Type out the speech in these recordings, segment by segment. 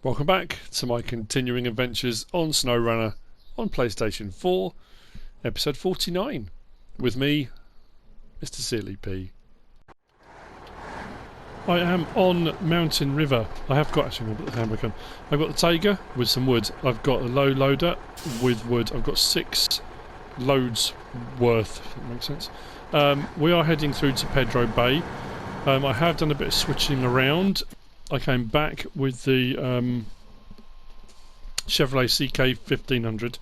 Welcome back to my continuing adventures on Snowrunner on PlayStation 4, episode 49, with me, MrSealyp. I am on Mountain River. I have got, actually, I'm going to put the handbrake on. I've got the Tiger with some wood. I've got a low loader with wood. I've got 6 loads worth, if that makes sense. We are heading through to Pedro Bay. I have done a bit of switching around. I came back with the Chevrolet CK 1500,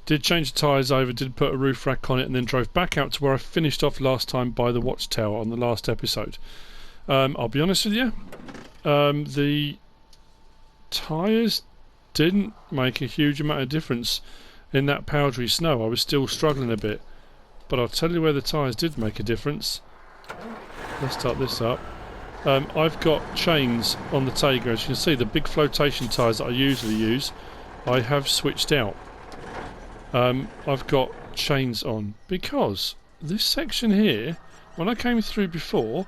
did change the tyres over, did put a roof rack on it, and then drove back out to where I finished off last time by the watchtower on the last episode. I'll be honest with you, the tyres didn't make a huge amount of difference in that powdery snow. I was still struggling a bit, but I'll tell you where the tyres did make a difference. Let's start this up. I've got chains on the Tiger. As you can see, the big flotation tyres that I usually use, I have switched out. I've got chains on because this section here, when I came through before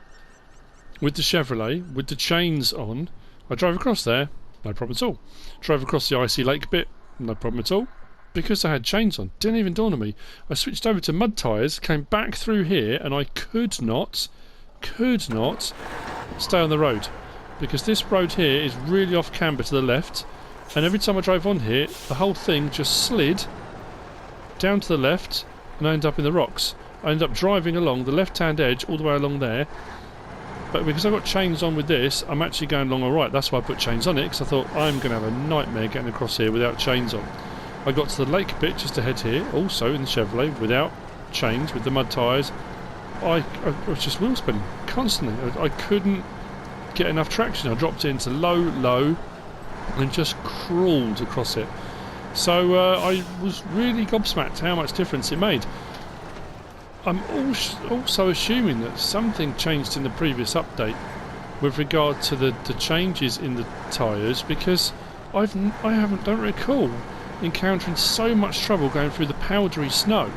with the Chevrolet, with the chains on, I drove across there, no problem at all. Drove across the icy lake bit, no problem at all. Because I had chains on, didn't even dawn on me. I switched over to mud tyres, came back through here, and I could not stay on the road because this road here is really off camber to the left, and every time I drove on here the whole thing just slid down to the left and I ended up in the rocks. I ended up driving along the left hand edge all the way along there, but because I've got chains on with this, I'm actually going along alright. That's why I put chains on it, because I thought I'm going to have a nightmare getting across here without chains on. I got to the lake bit just ahead here, also in the Chevrolet, without chains, with the mud tyres. I was just wheel spinning constantly. I couldn't get enough traction. I dropped it into low and just crawled across it. So I was really gobsmacked how much difference it made. I'm also assuming that something changed in the previous update with regard to the changes in the tyres, because I don't recall encountering so much trouble going through the powdery snow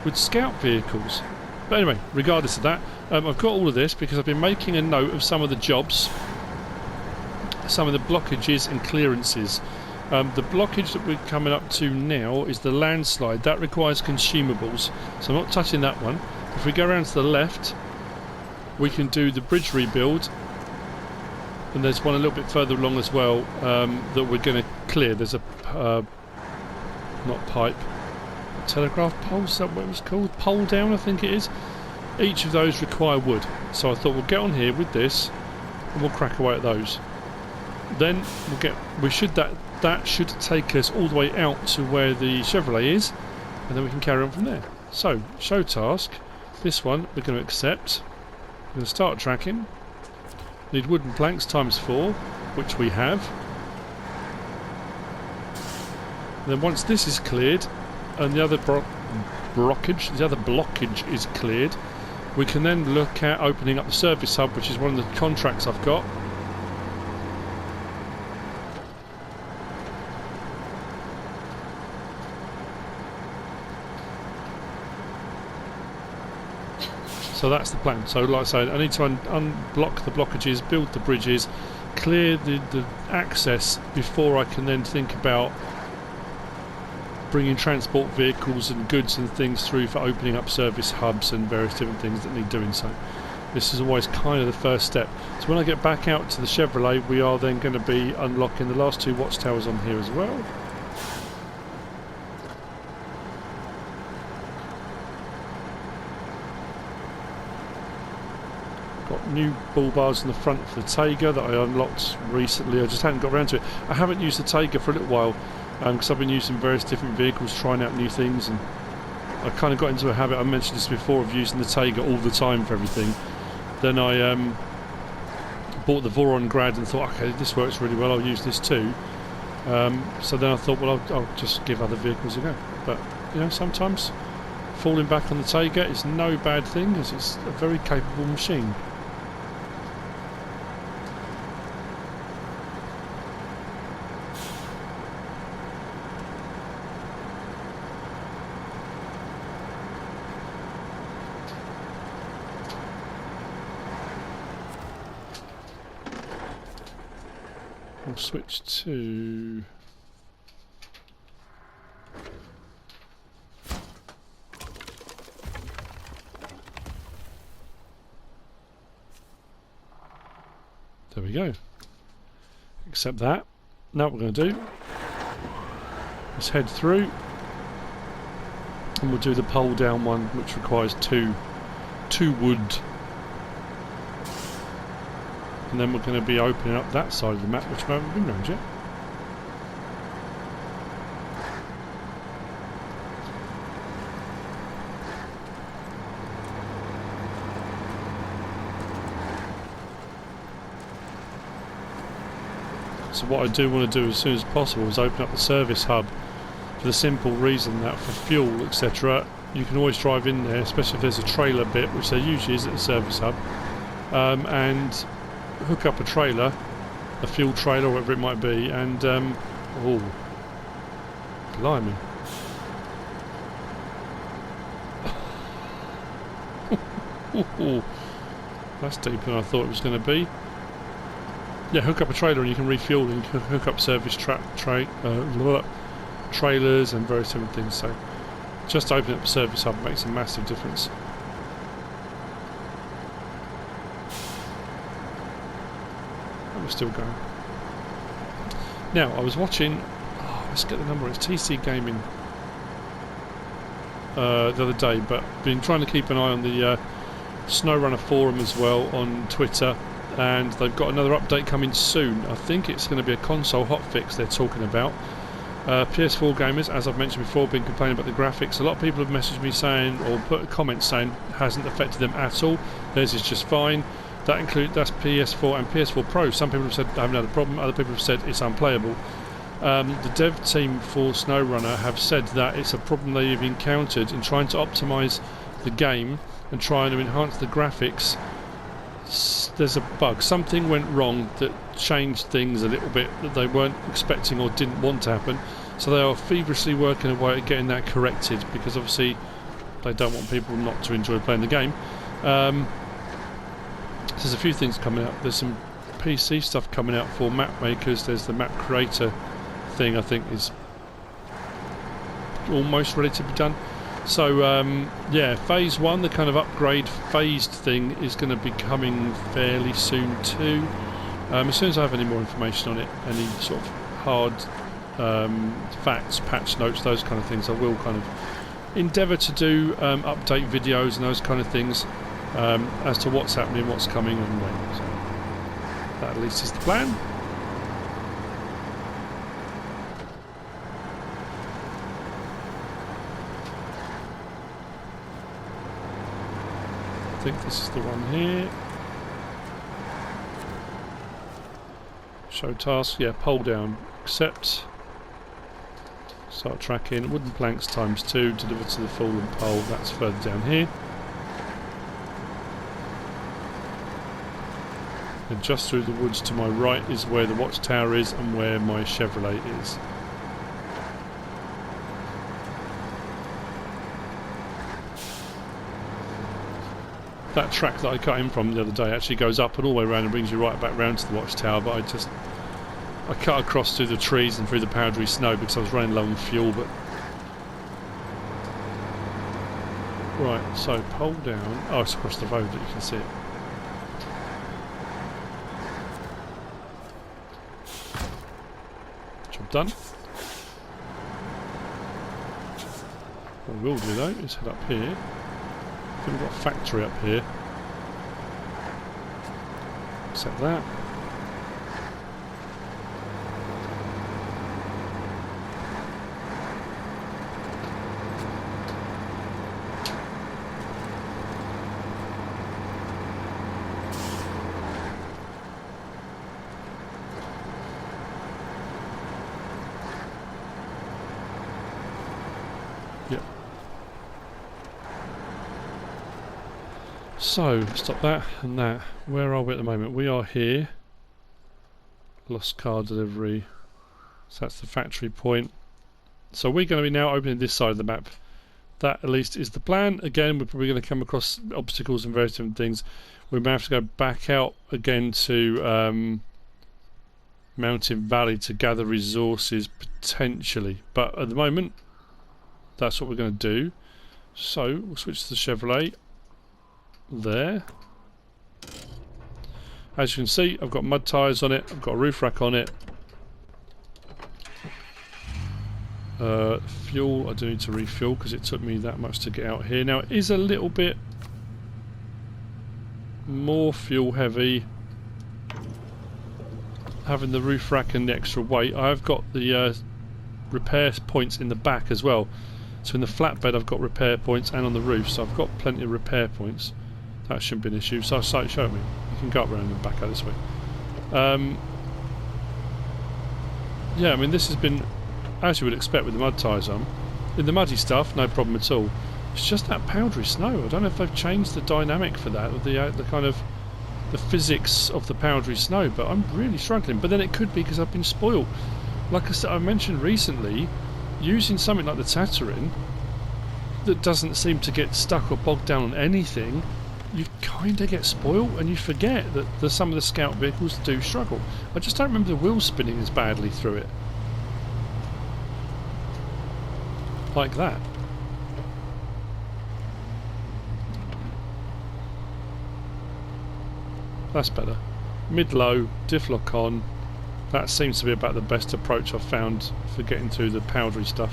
with scout vehicles. But anyway, regardless of that, I've got all of this because I've been making a note of some of the jobs, some of the blockages and clearances. The blockage that we're coming up to now is the landslide. That requires consumables, so I'm not touching that one. If we go around to the left, we can do the bridge rebuild, and there's one a little bit further along as well that we're going to clear. There's a not pipe, telegraph pole, is that what it was called? Pole down, I think it is. Each of those require wood, so I thought we'll get on here with this and we'll crack away at those. Then that should take us all the way out to where the Chevrolet is, and then we can carry on from there. So, show task. This one we're going to accept. We're going to start tracking. Need wooden planks ×4, which we have. And then once this is cleared and the other blockage is cleared, we can then look at opening up the service hub, which is one of the contracts I've got. So that's the plan. So like I said, I need to unblock the blockages, build the bridges, clear the access before I can then think about bringing transport vehicles and goods and things through for opening up service hubs and various different things that need doing so. This is always kind of the first step. So when I get back out to the Chevrolet, we are then going to be unlocking the last 2 watchtowers on here as well. Got new bull bars in the front for the Tiger that I unlocked recently. I just hadn't got around to it. I haven't used the Tiger for a little while because I've been using various different vehicles, trying out new things, and I kind of got into a habit, I mentioned this before, of using the Tiger all the time for everything. Then I bought the Voron Grad and thought, okay, this works really well, I'll use this too. So then I thought, well, I'll just give other vehicles a go. But, you know, sometimes falling back on the Tiger is no bad thing, because it's a very capable machine. We'll switch to... There we go. Accept that. Now what we're going to do is head through, and we'll do the pole down one, which requires two wood. And then we're going to be opening up that side of the map, which we haven't been around yet. So what I do want to do as soon as possible is open up the service hub, for the simple reason that for fuel, etc., you can always drive in there, especially if there's a trailer bit, which there usually is at the service hub, and hook up a trailer, a fuel trailer or whatever it might be, and oh, blimey. That's deeper than I thought it was going to be. Yeah, hook up a trailer and you can refuel, and you can hook up service trailers and various different things. So just opening up a service hub makes a massive difference. And we're still going. Now, I was watching, let's get the number, it's TC Gaming the other day, but been trying to keep an eye on the Snowrunner forum as well on Twitter, and they've got another update coming soon. I think it's going to be a console hotfix they're talking about. PS4 gamers, as I've mentioned before, have been complaining about the graphics. A lot of people have messaged me saying, or put a comment saying, hasn't affected them at all. Theirs is just fine. That's PS4 and PS4 Pro. Some people have said they haven't had a problem. Other people have said it's unplayable. The dev team for Snowrunner have said that it's a problem they've encountered in trying to optimise the game and trying to enhance the graphics. There's a bug. Something went wrong that changed things a little bit that they weren't expecting or didn't want to happen. So they are feverishly working away at getting that corrected, because obviously they don't want people not to enjoy playing the game. There's a few things coming out. There's some PC stuff coming out for map makers. There's the map creator thing, I think, is almost ready to be done. So yeah, phase 1, the kind of upgrade phased thing, is going to be coming fairly soon too. As soon as I have any more information on it, any sort of hard facts, patch notes, those kind of things, I will kind of endeavour to do update videos and those kind of things as to what's happening, what's coming and when. So that at least is the plan. I think this is the one here. Show task, yeah, pole down, accept. Start tracking, wooden planks ×2, deliver to the fallen pole, that's further down here. And just through the woods to my right is where the watchtower is and where my Chevrolet is. That track that I cut in from the other day actually goes up and all the way around and brings you right back round to the watchtower, but I cut across through the trees and through the powdery snow because I was running low on fuel. But right, so pole down. Oh, it's across the road that you can see it. Job done. What we will do though is head up here. I think we've got a factory up here. Accept that. Yep. So, stop that and that. Where are we at the moment? We are here. Lost car delivery. So that's the factory point. So we're going to be now opening this side of the map. That at least is the plan. Again, we're probably going to come across obstacles and various different things. We may have to go back out again to Mountain Valley to gather resources potentially, but at the moment that's what we're going to do. So we'll switch to the Chevrolet there. As you can see, I've got mud tyres on it, I've got a roof rack on it. Fuel, I do need to refuel because it took me that much to get out here. Now it is a little bit more fuel heavy having the roof rack and the extra weight. I've got the repair points in the back as well. So in the flatbed I've got repair points, and on the roof, so I've got plenty of repair points. That shouldn't be an issue. So show me. You can go up around and back out this way. Yeah, I mean this has been as you would expect with the mud tyres on. In the muddy stuff, no problem at all. It's just that powdery snow. I don't know if they've changed the dynamic for that, or the kind of the physics of the powdery snow, but I'm really struggling. But then it could be because I've been spoiled. Like I said, I mentioned recently, using something like the Tatterin that doesn't seem to get stuck or bogged down on anything, you kind of get spoiled and you forget that some of the scout vehicles do struggle. I just don't remember the wheel spinning as badly through it. Like that. That's better. Mid-low, diff lock on. That seems to be about the best approach I've found for getting through the powdery stuff.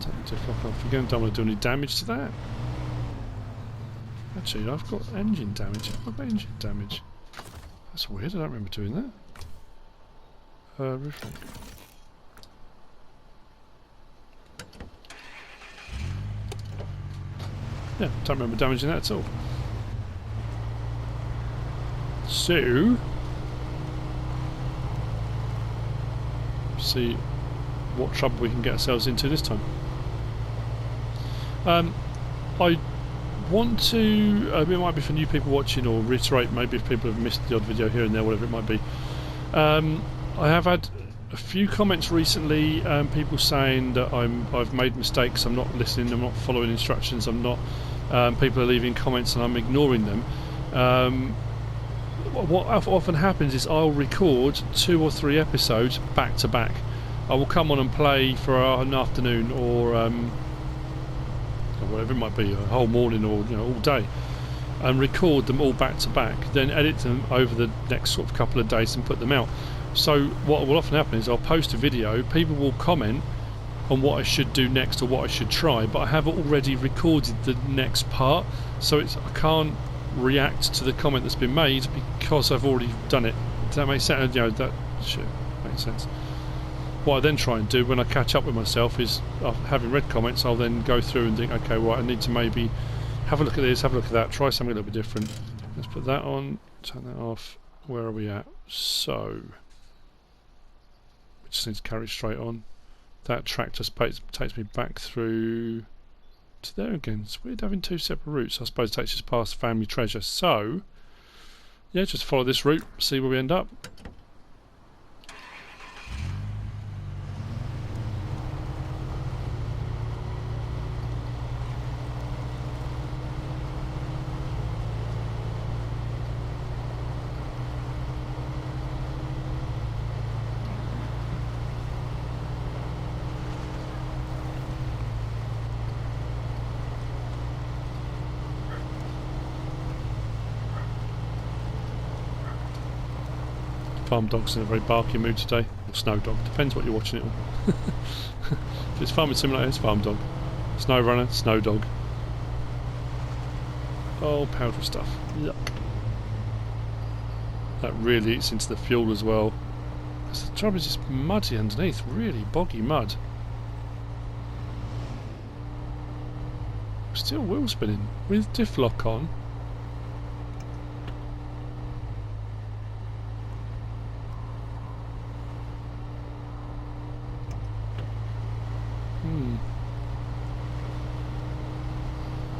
Take diff lock off again. Don't want to do any damage to that. Actually, I've got engine damage. I've got engine damage. That's weird. I don't remember doing that. Roof rack. Yeah, don't remember damaging that at all. So, see what trouble we can get ourselves into this time. I want to, it might be for new people watching, or reiterate maybe if people have missed the odd video here and there, whatever it might be. I have had a few comments recently, people saying that I've made mistakes, I'm not listening, I'm not following instructions, I'm not. People are leaving comments and I'm ignoring them. What often happens is I'll record 2 or 3 episodes back to back. I will come on and play for an afternoon or whatever it might be, a whole morning or all day, and record them all back to back, then edit them over the next sort of couple of days and put them out. So what will often happen is I'll post a video, people will comment on what I should do next or what I should try, but I have already recorded the next part, so I can't react to the comment that's been made because I've already done it. Does that make sense? That should make sense. What I then try and do when I catch up with myself is, having read comments, I'll then go through and think, okay, right, I need to maybe have a look at this, have a look at that, try something a little bit different. Let's put that on, turn that off. Where are we at? So we just need to carry straight on. That track just takes me back through to there again. It's weird having 2 separate routes. I suppose it takes us past Family Treasure. So yeah, just follow this route, see where we end up. Farm dog's in a very barky mood today. Or snow dog, depends what you're watching it on. If it's Farming Simulator, it's farm dog. Snowrunner, snow dog. Oh, powdery stuff. Yuck. That really eats into the fuel as well. Because the trouble is it's muddy underneath, really boggy mud. Still wheel spinning with diff lock on.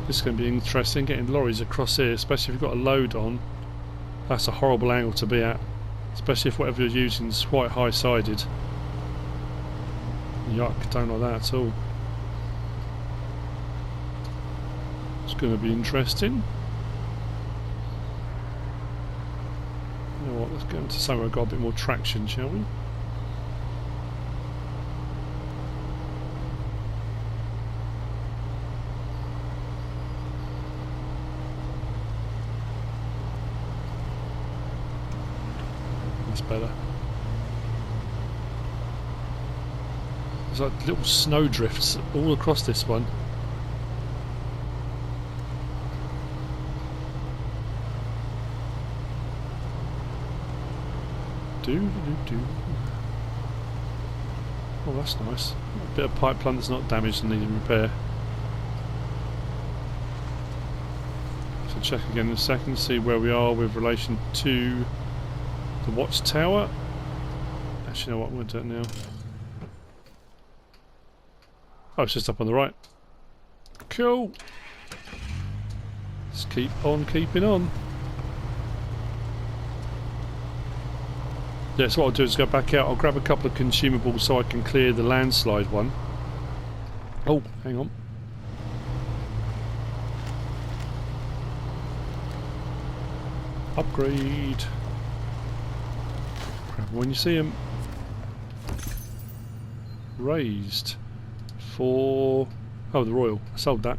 This is going to be interesting, getting lorries across here, especially if you've got a load on. That's a horrible angle to be at, especially if whatever you're using is quite high-sided. Yuck, don't like that at all. It's going to be interesting. let's go into somewhere I've got a bit more traction, shall we? That's better. There's like little snow drifts all across this one. Oh, that's nice. A bit of pipeline that's not damaged and needing repair. So check again in a second, see where we are with relation to the watchtower. Actually, you know what? I'm going to do it now. Oh, it's just up on the right. Cool. Let's keep on keeping on. Yeah, so what I'll do is go back out. I'll grab a couple of consumables so I can clear the landslide one. Oh, hang on. Upgrade. Grab them when you see them. Raised. For... oh, the Royal. I sold that.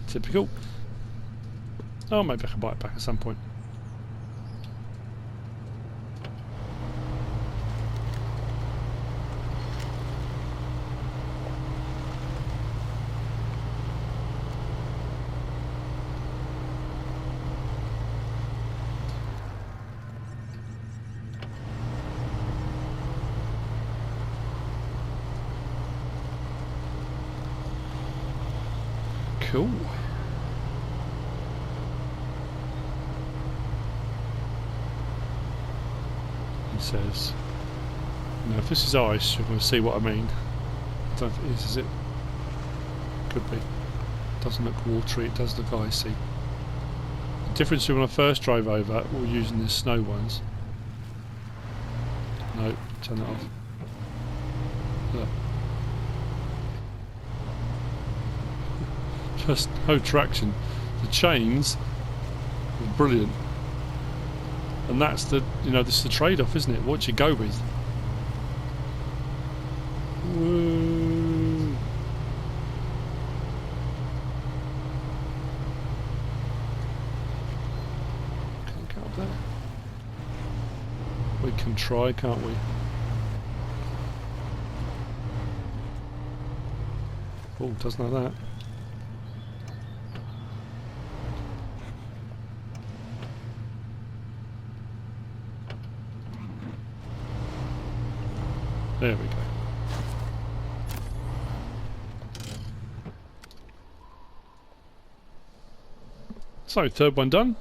Typical. Oh, maybe I can buy it back at some point. Cool. He says, now if this is ice, you're going to see what I mean. I don't think it is it? Could be. Doesn't look watery, it does look icy. The difference between when I first drove over, we were using the snow ones. No, turn that off. Look. Just no traction. The chains are brilliant, and that's the, you know, this is the trade-off, isn't it? What you go with. Woo. Can't get up there. We can try, can't we? Oh, doesn't know that. There we go. So, third one done.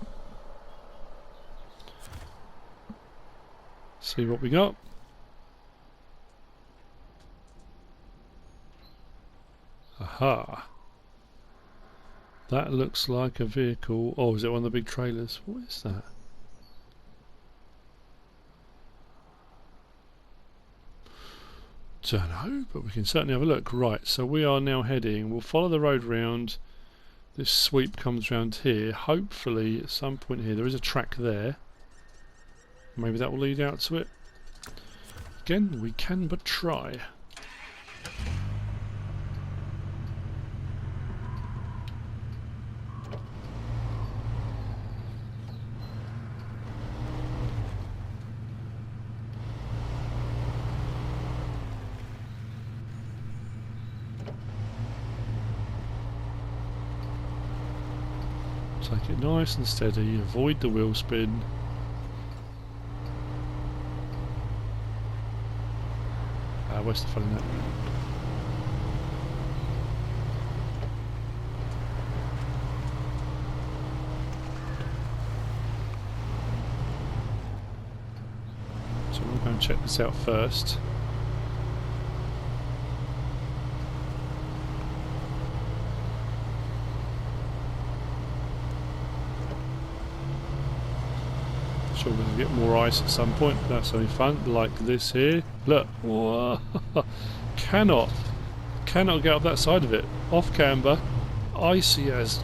See what we got. Aha. That looks like a vehicle. Oh, is it one of the big trailers? What is that? Don't know, but we can certainly have a look. Right, so we are now heading, we'll follow the road round. This sweep comes round here. Hopefully at some point here there is a track there. Maybe that will lead out to it. Again, we can but try. Take it nice and steady, avoid the wheel spin. Where's the fun in that? So we'll go and check this out first. Sure, we're going to get more ice at some point. That's only fun, like this here. Look, whoa. cannot get up that side of it. Off camber, icy as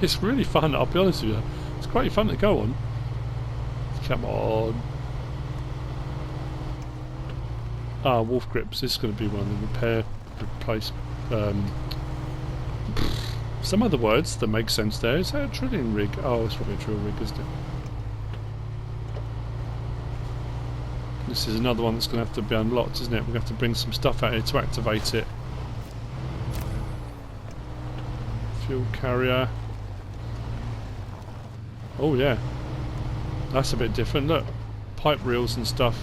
It's really fun, I'll be honest with you. It's quite fun to go on. Come on. Ah, wolf grips. This is going to be one of the repair, replace. Some other words that make sense there. Is that a drilling rig? Oh, it's probably a drill rig, isn't it? This is another one that's going to have to be unlocked, isn't it? We're going to have to bring some stuff out here to activate it. Fuel carrier. Oh yeah. That's a bit different. Look. Pipe reels and stuff.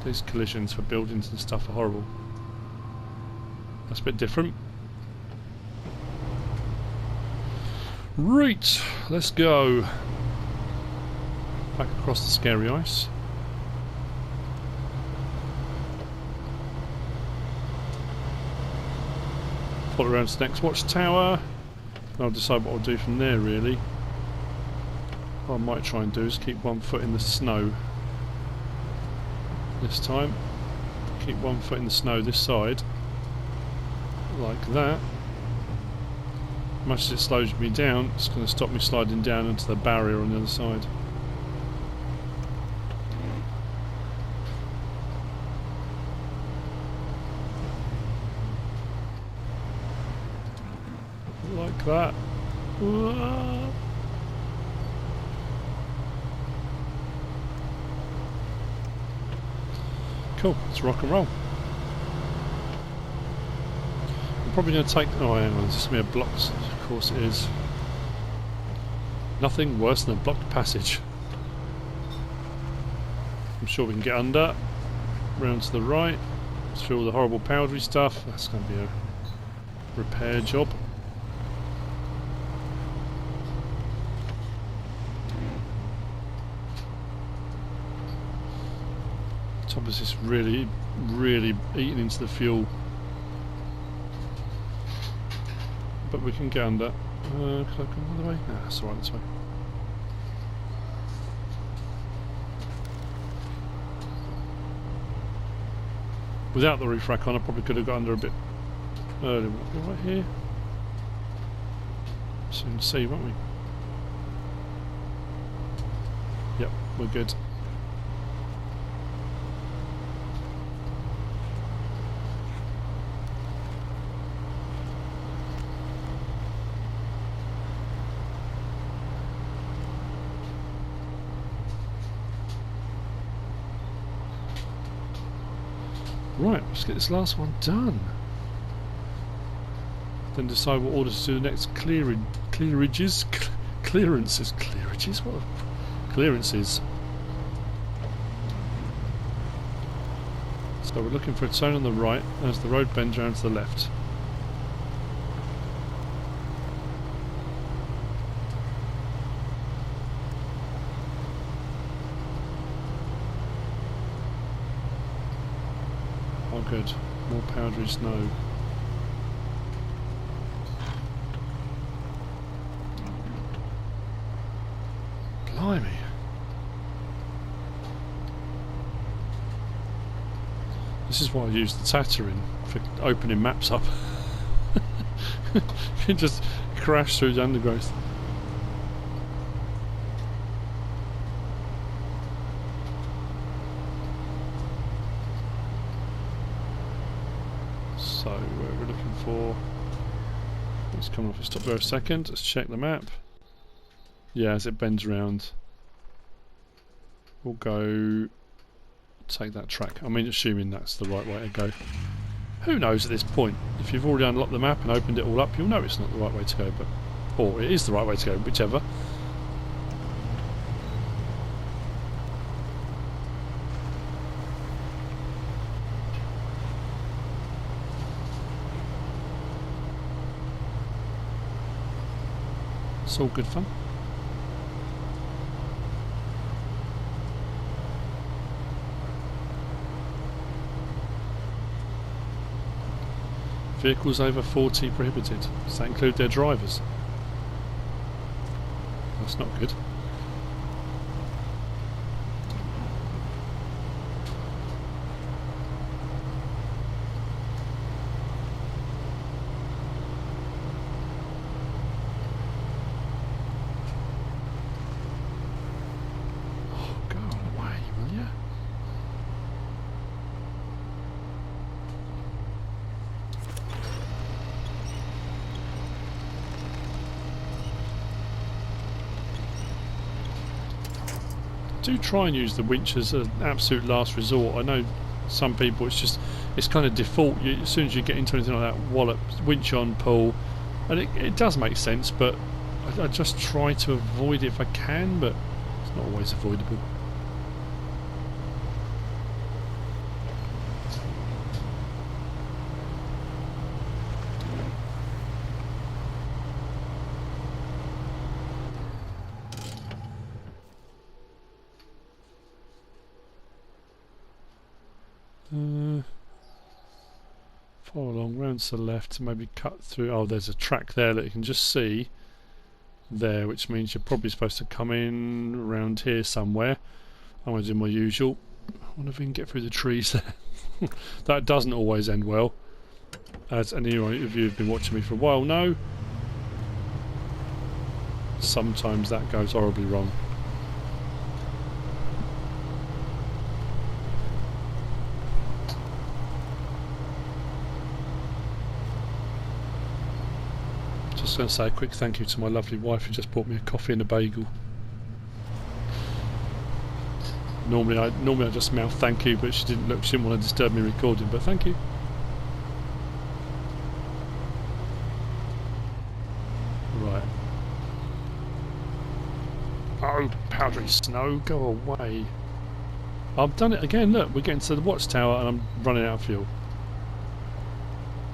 These collisions for buildings and stuff are horrible. That's a bit different. Right, let's go. Back across the scary ice. Follow around to the next watchtower. I'll decide what I'll do from there really. What I might try and do is keep one foot in the snow this time. Keep one foot in the snow this side. Like that. Much as it slows me down, it's going to stop me sliding down into the barrier on the other side. Like that. Whoa. Cool, let's rock and roll. I'm probably going to take... Oh, hang on, there's mere blocks. Of course it is. Nothing worse than a blocked passage. I'm sure we can get under. Round to the right. Through all the horrible powdery stuff. That's going to be a repair job. Top is just really eating into the fuel. But we can get under. Can I come all the way? Ah, that's alright this way. Without the roof rack on, I probably could have got under a bit earlier. Right here. Soon see, won't we? Yep, we're good. Right, let's get this last one done. Then decide what order to do the next clearances. Clearances? What? Clearances. So we're looking for a turn on the right as the road bends around to the left. Oh good, more powdery snow. Blimey. This is why I use the Tatterin for opening maps up. You can just crash through the undergrowth. So, where we're looking for... Let's come off and stop there a second. Let's check the map. Yeah, as it bends around, we'll go take that track. I mean, assuming that's the right way to go. Who knows at this point? If you've already unlocked the map and opened it all up, you'll know it's not the right way to go, but or it is the right way to go, whichever. It's all good fun. Vehicles over 40 prohibited. Does that include their drivers? That's not good. Do try and use the winch as an absolute last resort. I know some people it's kind of default. As soon as you get into anything like that, wallop, winch on, pull, and it does make sense, but I just try to avoid it if I can, but it's not always avoidable. Follow along, round to the left, maybe cut through. Oh, there's a track there that you can just see there, which means you're probably supposed to come in around here somewhere. I'm going to do my usual. I wonder if we can get through the trees there. That doesn't always end well, as any of you who've been watching me for a while know. Sometimes that goes horribly wrong. Just going to say a quick thank you to my lovely wife who just bought me a coffee and a bagel. Normally I just mouth thank you, but she didn't want to disturb me recording, but thank you. Right. Oh, powdery snow, go away. I've done it again, look, we're getting to the watchtower and I'm running out of fuel.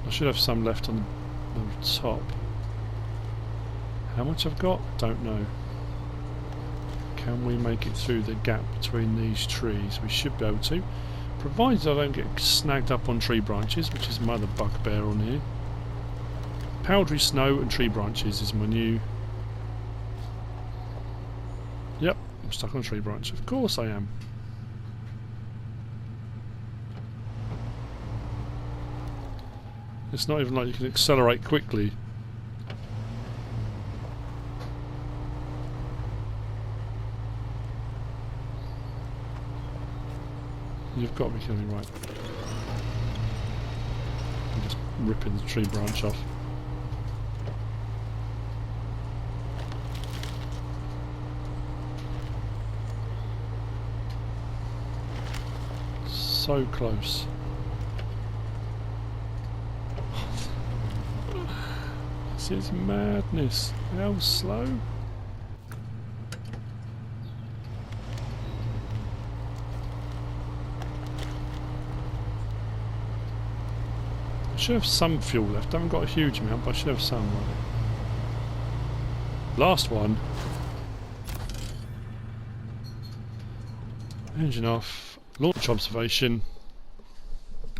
I should have some left on the top. How much I've got? Don't know. Can we make it through the gap between these trees? We should be able to, provided I don't get snagged up on tree branches, which is my other bugbear on here. Powdery snow and tree branches is my new... Yep, I'm stuck on a tree branch. Of course I am. It's not even like you can accelerate quickly. You've got to be kidding me, right? I'm just ripping the tree branch off. So close. This is madness. How slow? I should have some fuel left. I haven't got a huge amount, but I should have some. Last one. Engine off. Launch observation.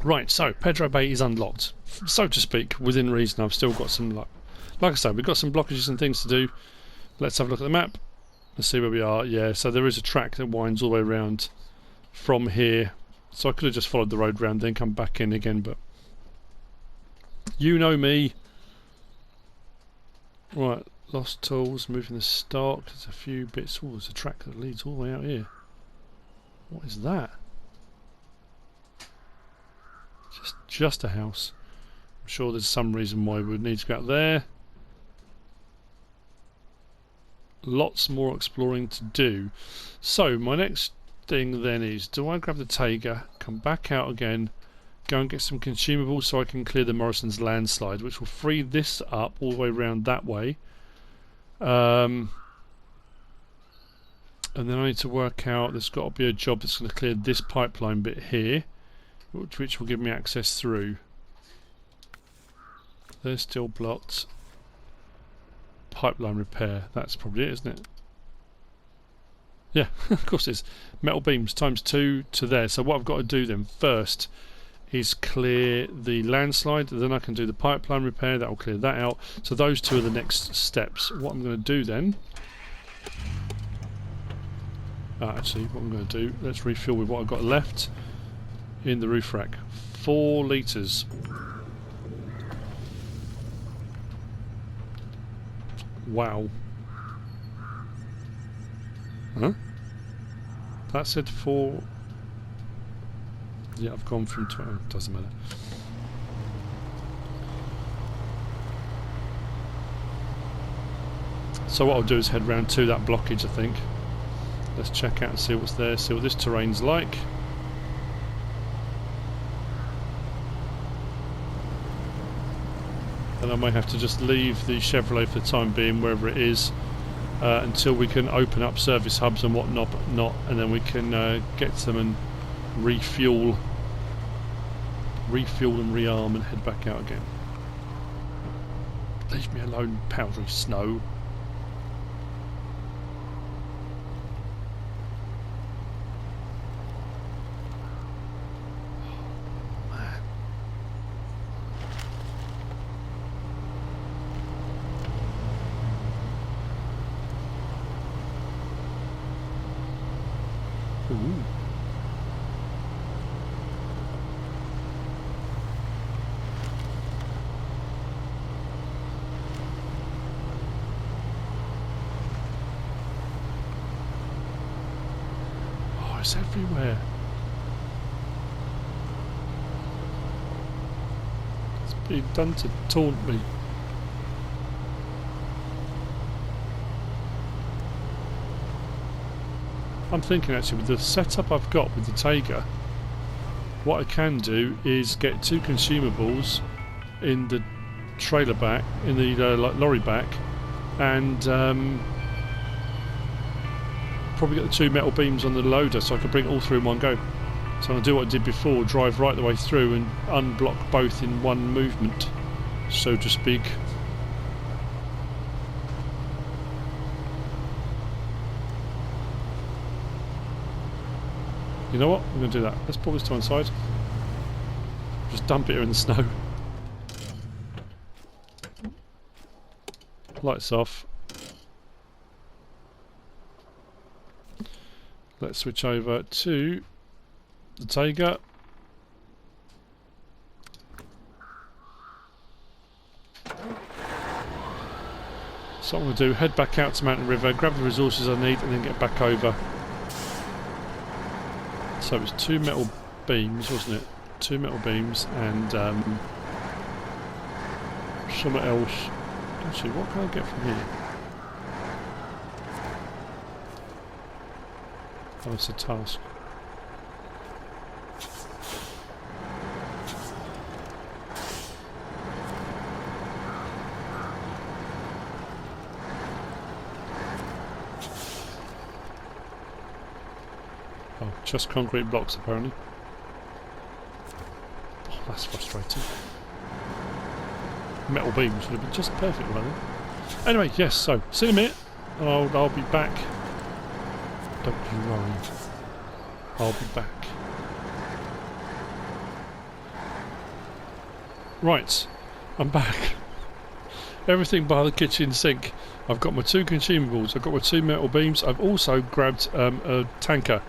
Right, so Pedro Bay is unlocked, so to speak, within reason. I've still got some, like I said, we've got some blockages and things to do. Let's have a look at the map. Let's see where we are. Yeah, so there is a track that winds all the way around from here. So I could have just followed the road round, then come back in again, but you know me. Right, lost tools, moving the stock. There's a few bits. Oh, there's a track that leads all the way out here. What is that? Just a house. I'm sure there's some reason why we would need to go out there. Lots more exploring to do. So my next thing then is, do I grab the Taiga, come back out again, go and get some consumables so I can clear the Morrison's landslide, which will free this up all the way around that way. And then I need to work out, there's got to be a job that's going to clear this pipeline bit here, which will give me access through. They're still blocked. Pipeline repair, that's probably it, isn't it? Yeah, of course it is. Metal beams times 2 to there. So what I've got to do then first is clear the landslide, then I can do the pipeline repair, that will clear that out. So those two are the next steps. What I'm going to do then, actually what I'm going to do, let's refill with what I've got left in the roof rack. 4 litres. Wow. Huh? That said 4. Yeah, I've gone from 20. Doesn't matter. So what I'll do is head round to that blockage, I think. Let's check out and see what's there, see what this terrain's like. And I may have to just leave the Chevrolet for the time being wherever it is until we can open up service hubs and whatnot, and then we can get to them and refuel and rearm and head back out again. Leave me alone, powdery snow. Ooh. Oh, it's everywhere. It's being done to taunt me. I'm thinking actually with the setup I've got with the Taiga, what I can do is get 2 consumables in the trailer back, in the lorry back, and probably get the 2 metal beams on the loader so I can bring it all through in one go. So I'll do what I did before, drive right the way through and unblock both in one movement, so to speak. You know what? I'm going to do that. Let's pull this to one side. Just dump it here in the snow. Lights off. Let's switch over to the Taiga. So what I'm going to do, head back out to Mountain River, grab the resources I need and then get back over. So it was 2 metal beams, wasn't it? 2 metal beams and something else. Actually, what can I get from here? Oh, it's a task. Oh, just concrete blocks apparently. Oh, that's frustrating. Metal beams would have been just perfect right there. Anyway, yes, so see you in a minute. I'll be back. Don't you worry. I'll be back. Right, I'm back. Everything by the kitchen sink. I've got my 2 consumables, I've got my 2 metal beams, I've also grabbed a tanker.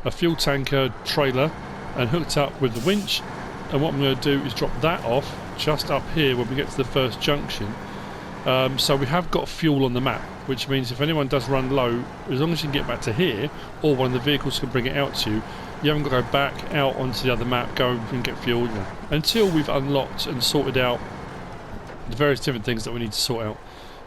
A fuel tanker trailer and hooked up with the winch, and what I'm going to do is drop that off just up here when we get to the first junction, so we have got fuel on the map, which means if anyone does run low, as long as you can get back to here or one of the vehicles can bring it out to you, you haven't got to go back out onto the other map, go and get fuel, you know, until we've unlocked and sorted out the various different things that we need to sort out.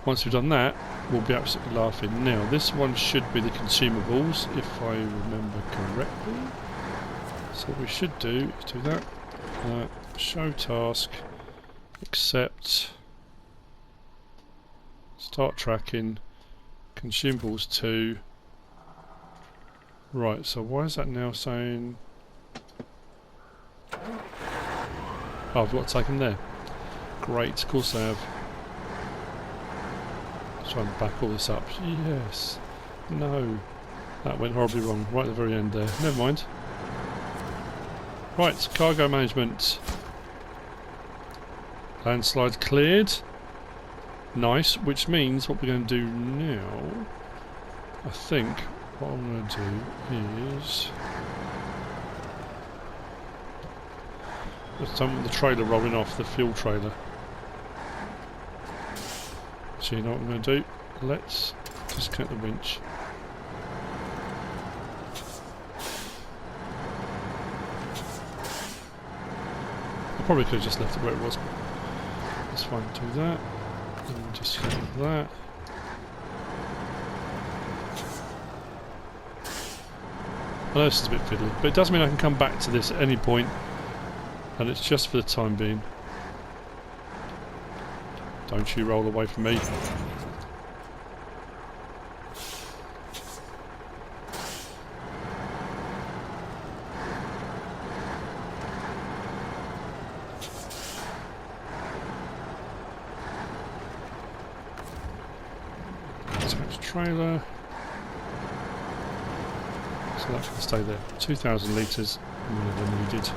Once we've done that, we'll be absolutely laughing. Now, this one should be the consumables, if I remember correctly. So what we should do is do that. Show task, accept, start tracking, consumables 2. Right, so why is that now saying... Oh, I've got to take them there. Great, of course I have. Try and back all this up. Yes. No. That went horribly wrong. Right at the very end there. Never mind. Right, cargo management. Landslide cleared. Nice, which means what we're going to do now, I think what I'm going to do is... Let's done with the trailer rolling off, the fuel trailer. So you know what I'm going to do? Let's disconnect the winch. I probably could have just left it where it was, but that's fine. Do that. And disconnect that. I know this is a bit fiddly, but it does mean I can come back to this at any point, and it's just for the time being. Don't you roll away from me. Trailer. So that can stay there. 2,000 litres whenever needed.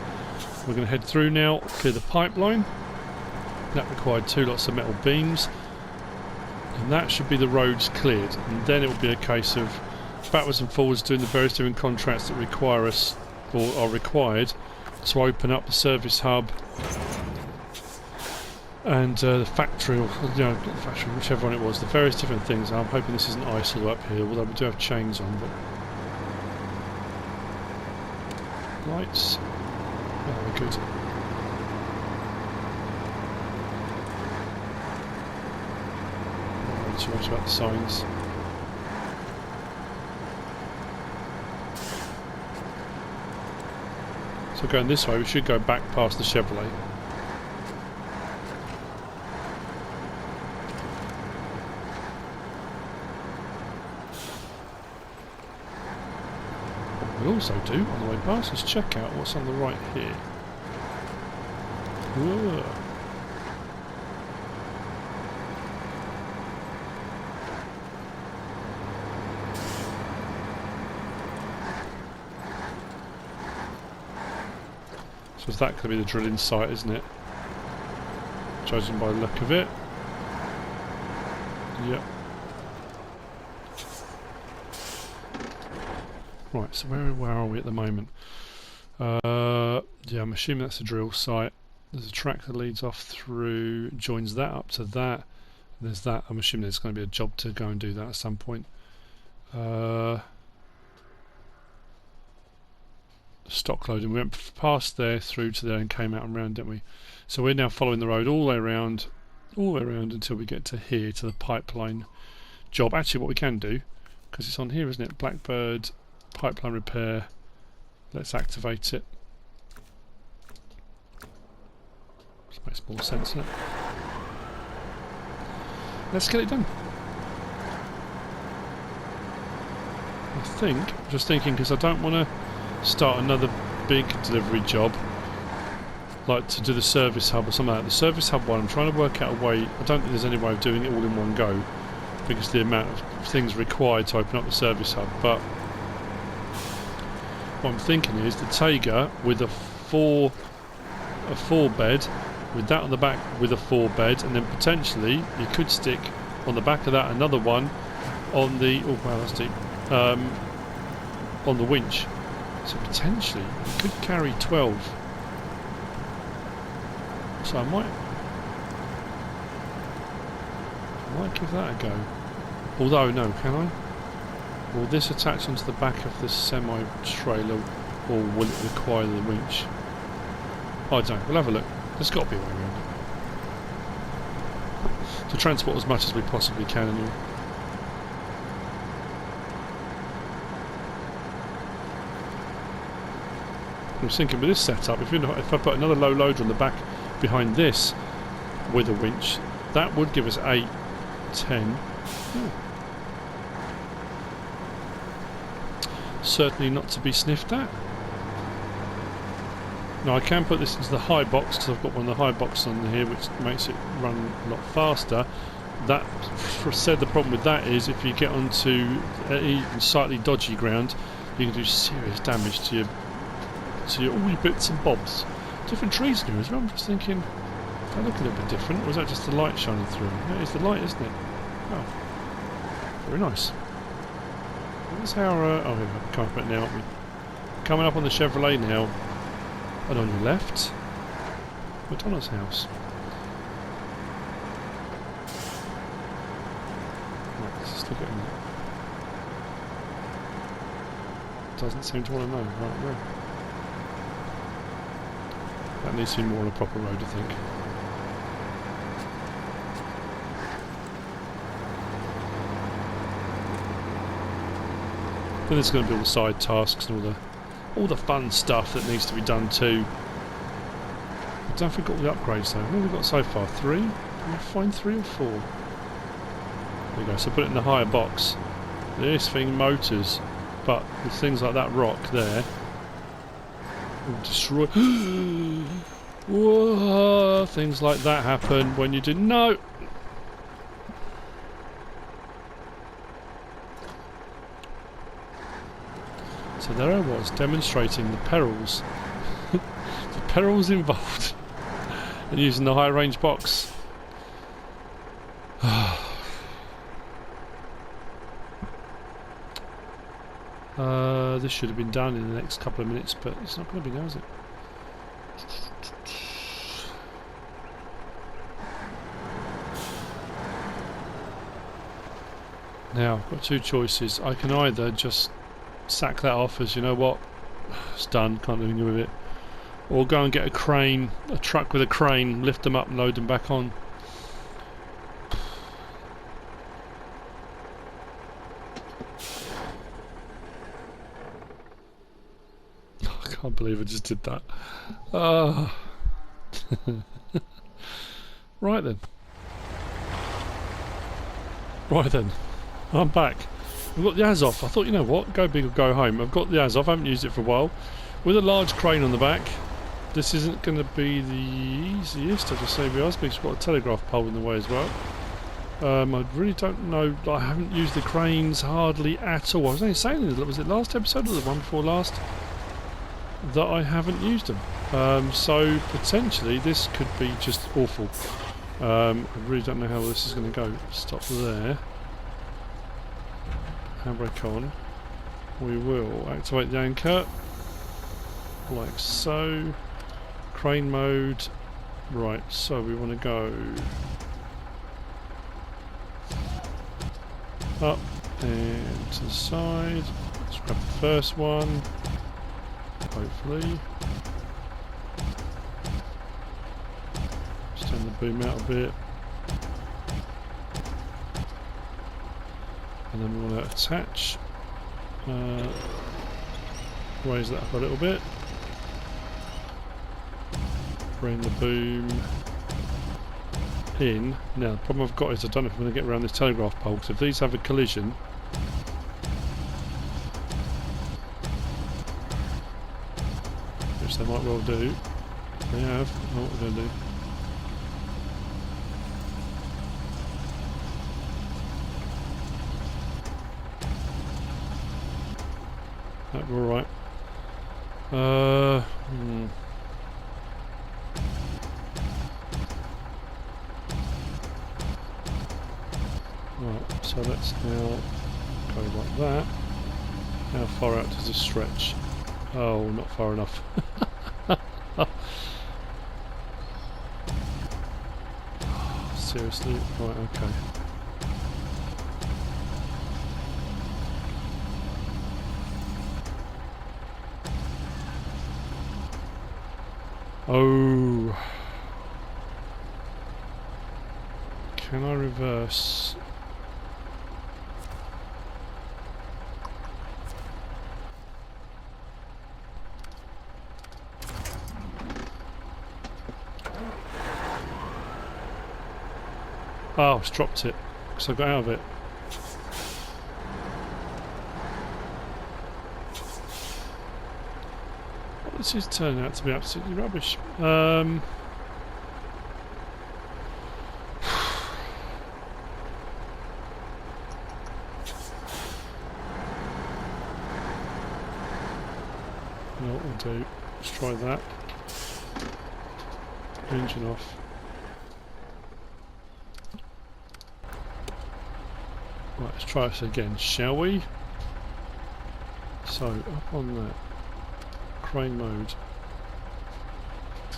We're going to head through now, clear the pipeline. That required 2 lots of metal beams. And that should be the roads cleared. And then it will be a case of backwards and forwards doing the various different contracts that require us, or are required, to open up the service hub and the factory, or factory, whichever one it was, the various different things. I'm hoping this isn't ice all up here, although we do have chains on. But lights, oh, they're good. Don't worry too much about the signs. So going this way, we should go back past the Chevrolet. We also do, on the way past, is check out what's on the right here. Whoa. So is that going to be the drilling site, isn't it? Judging by the look of it. Yep. Right, so where are we at the moment? Yeah, I'm assuming that's a drill site. There's a track that leads off through, joins that up to that. There's that. I'm assuming there's going to be a job to go and do that at some point. Stock loading. We went past there, through to there, and came out and round, didn't we? So we're now following the road all the way around until we get to here, to the pipeline job. Actually, what we can do, because it's on here, isn't it? Blackbird. Pipeline repair. Let's activate it. This makes more sense, doesn't it? Let's get it done. I think, just thinking, because I don't want to start another big delivery job, like to do the service hub or something like that. The service hub one, I'm trying to work out a way. I don't think there's any way of doing it all in one go, because of the amount of things required to open up the service hub. But what I'm thinking is the Tega with a four bed, with that on the back with a 4 bed, and then potentially you could stick on the back of that another one on the on the winch. So potentially you could carry 12. So I might give that a go. Although no, can I? Will this attach onto the back of the semi-trailer, or will it require the winch? I don't know. We'll have a look. There's got to be a way around it. To transport as much as we possibly can anyway. I was thinking with this setup, if I put another low loader on the back behind this with a winch, that would give us 8, 10. Certainly not to be sniffed at. Now I can put this into the high box, because I've got one of the high boxes on here, which makes it run a lot faster. That said, the problem with that is if you get onto even slightly dodgy ground, you can do serious damage to your all your bits and bobs. Different trees here as well. I'm just thinking, they look a little bit different, or is that just the light shining through? Yeah, it's the light, isn't it? Oh, very nice. Where's our... oh, here we go. Coming up now, aren't we? Coming up on the Chevrolet now. And on your left, McDonald's house. Right, let's just look at him. Doesn't seem to want to know. Right, where? That needs to be more on a proper road, I think. Then there's going to be all the side tasks and all the all the fun stuff that needs to be done too. Don't forget all the upgrades though. What have we got so far? 3? Can I find 3 or 4? There you go, so put it in the higher box. This thing motors, but with things like that rock there will destroy. Whoa, things like that happen when you didn't know. So there I was, demonstrating the perils, the perils involved in using the high range box. This should have been done in the next couple of minutes, but it's not going to be now, is it? Now, I've got 2 choices. I can either just sack that off as, you know what, it's done, can't do anything with it, or go and get a crane, a truck with a crane, lift them up and load them back on. I can't believe I just did that. Right then. Right then. I'm back. I've got the Azov. I thought, you know what, go big or go home. I've got the Azov, I haven't used it for a while. With a large crane on the back. This isn't going to be the easiest, I just say, because it's got a telegraph pole in the way as well. I really don't know, I haven't used the cranes hardly at all. I was only saying, was it last episode or the one before last, that I haven't used them. So potentially this could be just awful. I really don't know how this is going to go. Stop there. Handbrake on. We will activate the anchor like so. Crane mode. Right, so we want to go up and to the side. Let's grab the first one. Hopefully. Just turn the boom out a bit. And then we want to attach. Raise that up a little bit. Bring the boom in. Now the problem I've got is I don't know if I'm going to get around this telegraph pole, because if these have a collision, which they might well do, they have, I know what we're going to do. That we're alright. Right, so let's now go like that. How far out does this stretch? Oh, not far enough. Seriously? Right, okay. Oh. Can I reverse? Oh, I've dropped it because I got out of it. This is turning out to be absolutely rubbish. No, what we'll do, let's try that. Engine off. Right, let's try this again, shall we? So, up on that. Crane mode.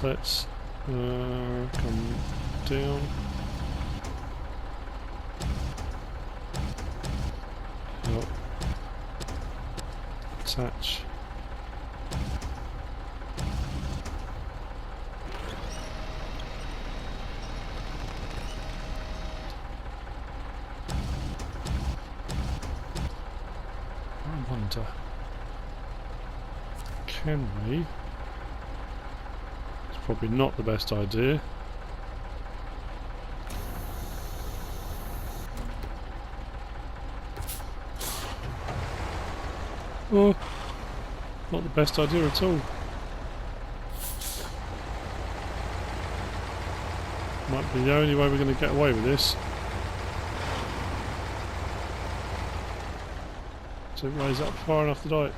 Let's come down. Up. Attach. I wonder. can we? It's probably not the best idea. Oh, not the best idea at all. Might be the only way we're going to get away with this. So it raise up far enough to die.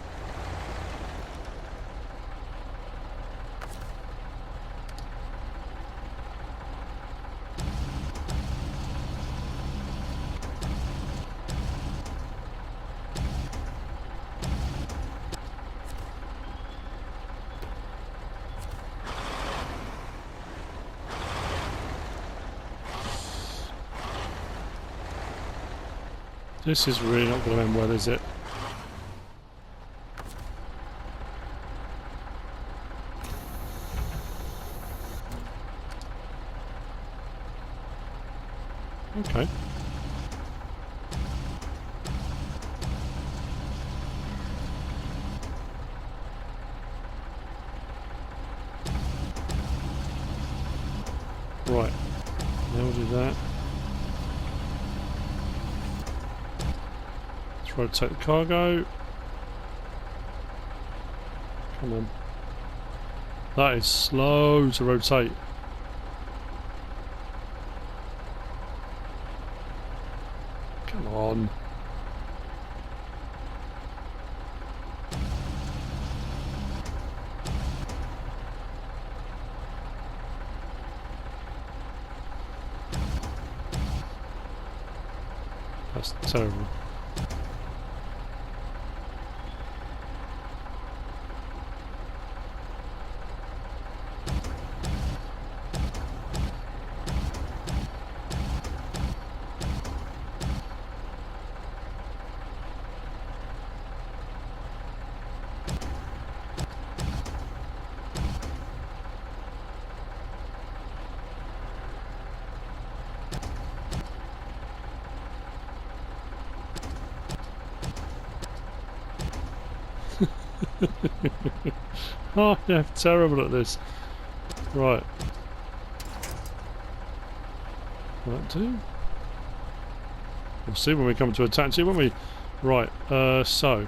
This is really not going to end well, is it? Okay. Right. Now we'll do that. Let's rotate the cargo. Come on. That is slow to rotate. Come on. That's terrible. Oh, yeah, terrible at this. Right. That do? We'll see when we come to attach it, won't we? Right, so.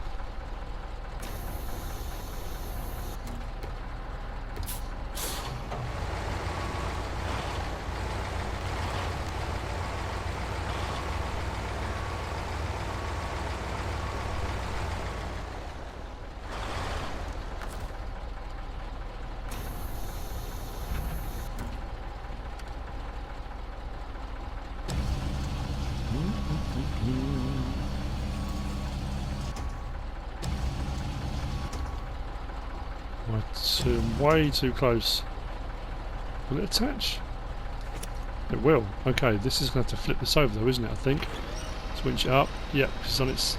Way too close. Will it attach? It will. Okay, this is going to have to flip this over though, isn't it, I think? Let's winch it up. Yep, it's on its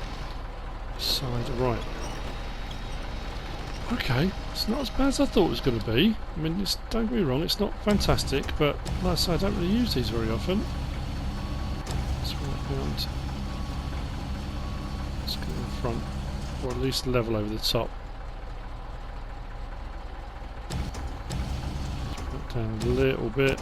side. Right. Okay, it's not as bad as I thought it was going to be. I mean, don't get me wrong, it's not fantastic, but like I say, I don't really use these very often. Let's run it round. Let's go in the front, or at least level over the top. Down a little bit.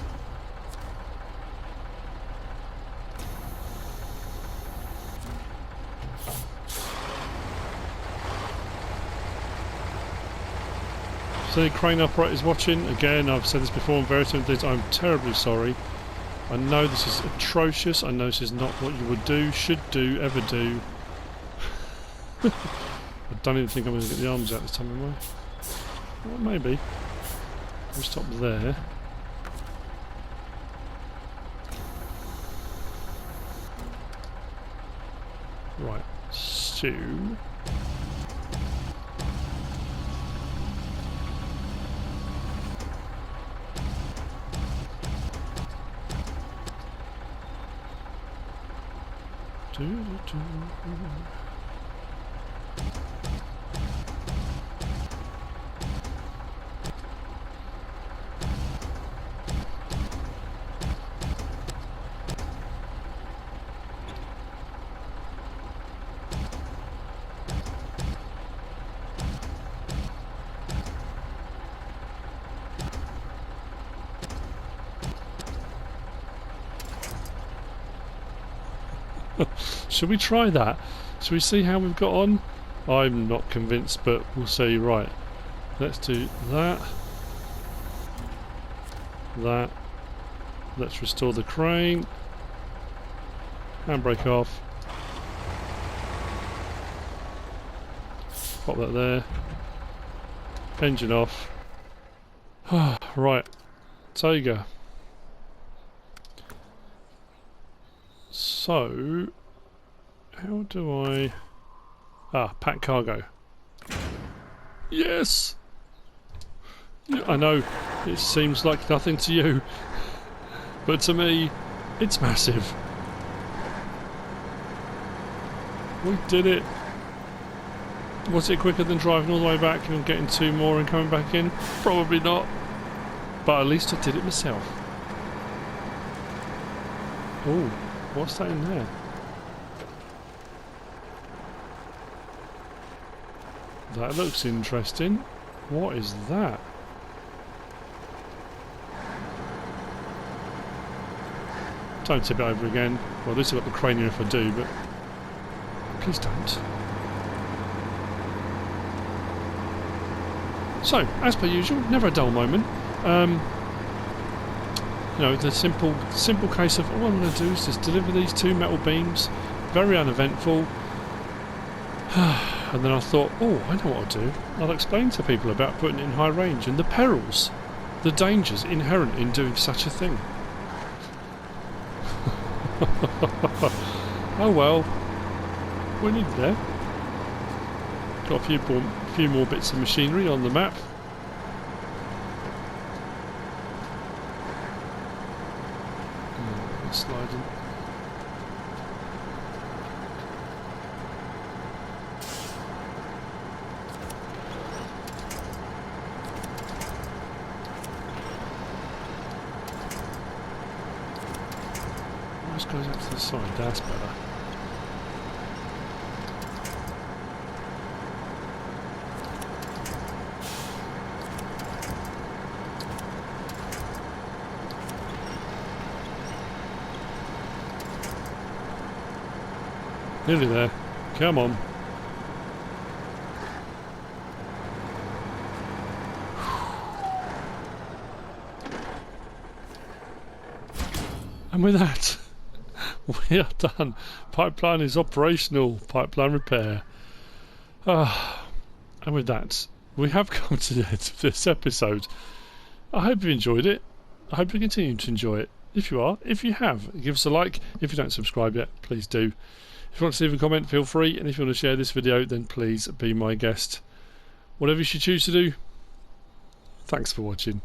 So any crane operators watching, again I've said this before on various things, I'm terribly sorry. I know this is atrocious, I know this is not what you would do, should do, ever do. I don't even think I'm going to get the arms out this time, am I? Well, maybe. We'll stop there. Right, so Should we try that? Should we see how we've got on? I'm not convinced, but we'll see. Right, let's do that. That. Let's restore the crane. Handbrake off. Pop that there. Engine off. Right, Toga. So, how do I... pack cargo. Yes! Yeah, I know, it seems like nothing to you, but to me, it's massive. We did it! Was it quicker than driving all the way back and getting 2 more and coming back in? Probably not. But at least I did it myself. Oh, what's that in there? That looks interesting. What is that? Don't tip it over again. Well, at least I've got the crane here if I do, but please don't. So, as per usual, never a dull moment. You know, the simple case of all I'm going to do is just deliver these 2 metal beams, very uneventful. And then I thought, oh, I know what I'll do. I'll explain to people about putting it in high range and the perils, the dangers inherent in doing such a thing. Oh well, we're nearly there. Got a few more bits of machinery on the map. It's sliding. This goes out to the side, that's better. Nearly there. Come on. And with that, we are done. Pipeline is operational. Pipeline repair. And with that, we have come to the end of this episode. I hope you enjoyed it. I hope you continue to enjoy it. If you are, if you have, give us a like. If you don't subscribe yet, please do. If you want to leave a comment, feel free. And if you want to share this video, then please be my guest. Whatever you should choose to do, thanks for watching.